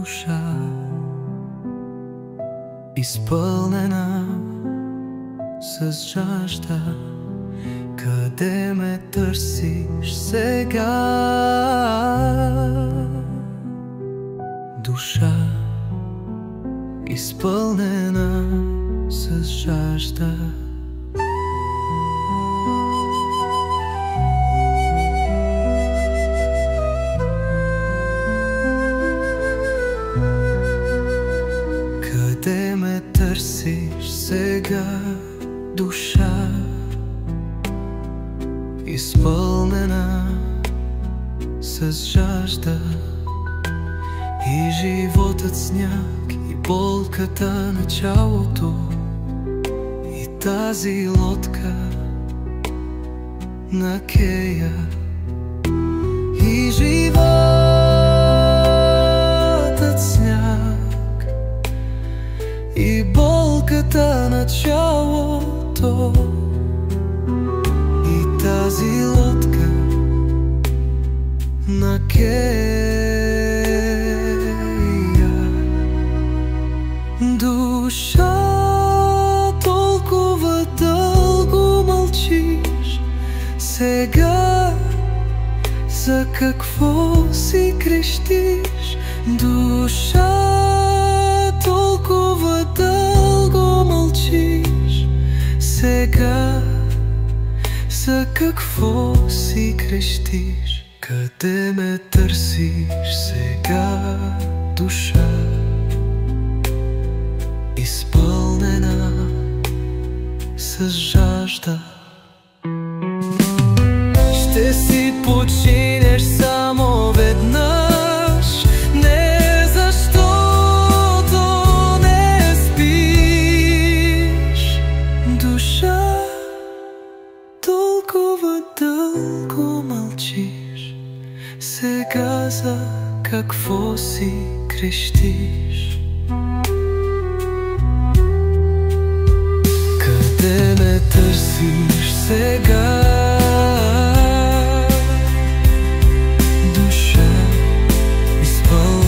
душа, изпълнена с жажда. Къде ме търсиш сега? Душа, изпълнена с жажда. Къде ме търсиш сега? Душа, изпълнена с жажда. И животът сняг, и болката началото, и тази лодка на Кея. И животът сняг, и болката началото, и тази лодка на Кея. Душа, толкова дълго мълчиш сега. За какво си крещиш? Душа, толкова дълго мълчиш сега. За какво си крещиш? Къде ме търсиш сега? Душа, изпълнена с жажда. Ще си починеш само веднъж, не защото не спиш. Душа, толкова дълго мълчиш сега. За какво си крещиш? Къде ме търсиш сега? Душа, изпълнена